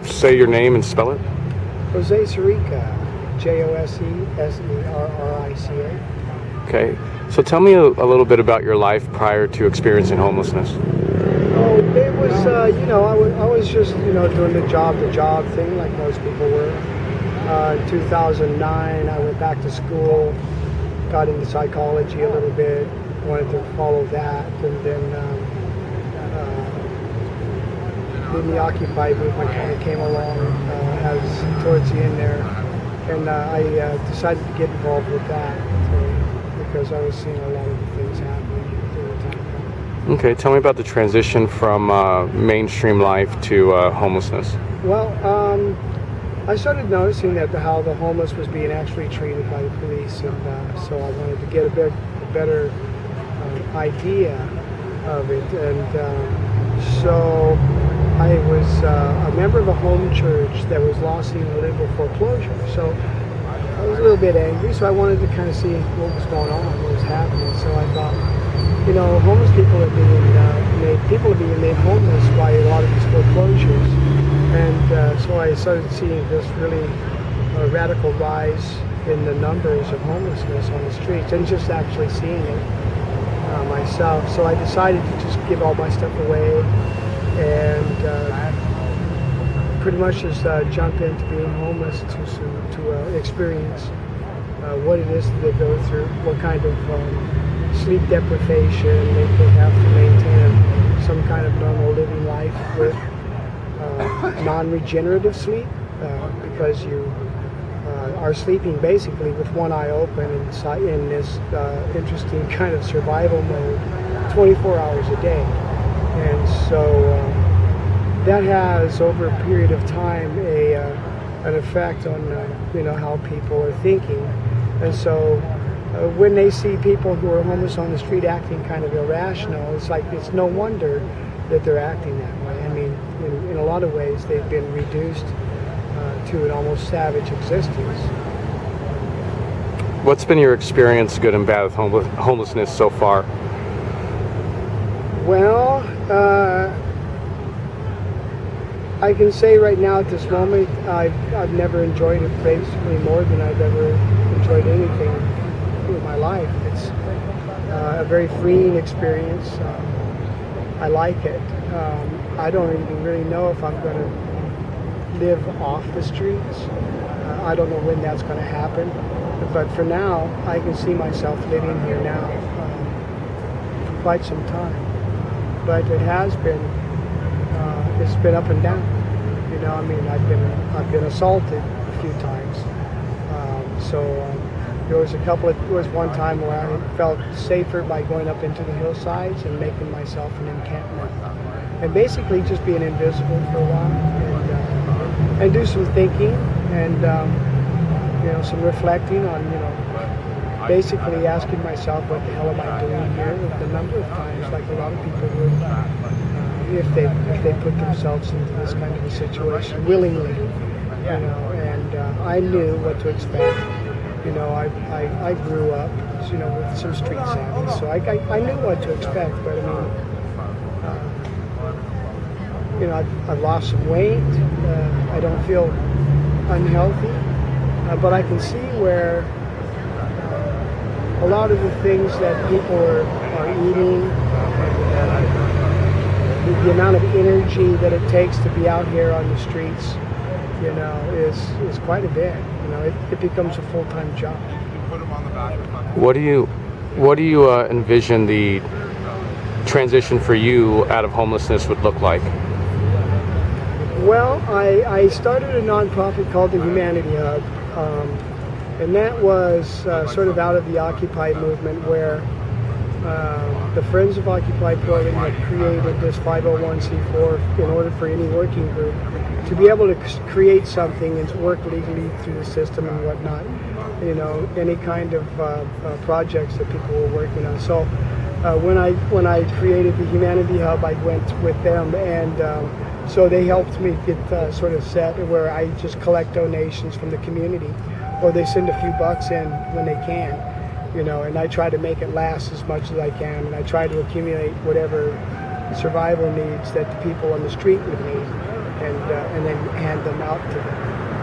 say your name and spell it? Jose Sirica, Joseserrica. Okay. So tell me a little bit about your life prior to experiencing homelessness. Oh, it was, I was just, doing the job thing like most people were. In 2009, I went back to school, got into psychology a little bit, wanted to follow that, and then the Occupy movement kind of came along as towards the end there, and I decided to get involved with that because I was seeing a lot of the things happening at the time. Okay, tell me about the transition from mainstream life to homelessness. Well, I started noticing that how the homeless was being actually treated by the police, and so I wanted to get a better idea of it, and so I was a member of a home church that was losing illegal foreclosure. So I was a little bit angry, so I wanted to kind of see what was going on, what was happening. So I thought, homeless people are being made homeless by a lot of these foreclosures. And so I started seeing this really radical rise in the numbers of homelessness on the streets, and just actually seeing it myself. So I decided to just give all my stuff away and pretty much just jump into being homeless to experience what it is that they go through, what kind of sleep deprivation they have to maintain some kind of normal living life with. Non-regenerative sleep, because you are sleeping basically with one eye open in this interesting kind of survival mode 24 hours a day. And so that has, over a period of time, an effect on how people are thinking. And so when they see people who are homeless on the street acting kind of irrational, it's no wonder that they're acting that way. I mean, in a lot of ways, they've been reduced to an almost savage existence. What's been your experience, good and bad, with homelessness so far? Well, I can say right now at this moment, I've never enjoyed it basically more than I've ever enjoyed anything in my life. It's a very freeing experience. I like it. I don't even really know if I'm going to live off the streets. I don't know when that's going to happen. But for now, I can see myself living here now for quite some time. But it has been, it's been up and down. I've been assaulted a few times. There was one time where I felt safer by going up into the hillsides and making myself an encampment, and basically just being invisible for a while, and do some thinking and some reflecting on basically asking myself, what the hell am I doing here? The number of times, like a lot of people would, if they put themselves into this kind of a situation willingly, and I knew what to expect. I grew up, with some street savvy, so I knew what to expect. But I've lost some weight. I don't feel unhealthy, but I can see where a lot of the things that people are eating, the amount of energy that it takes to be out here on the streets, is quite a bit. It becomes a full-time job. What do you envision the transition for you out of homelessness would look like? Well, I started a nonprofit called the Humanity Hub, and that was sort of out of the Occupy movement, where the Friends of Occupy program had created this 501c4 in order for any working group to be able to create something and work legally through the system and whatnot, any kind of projects that people were working on. So when I created the Humanity Hub, I went with them, and so they helped me get sort of set where I just collect donations from the community, or they send a few bucks in when they can, and I try to make it last as much as I can, and I try to accumulate whatever survival needs that the people on the street would need. and then hand them out to them.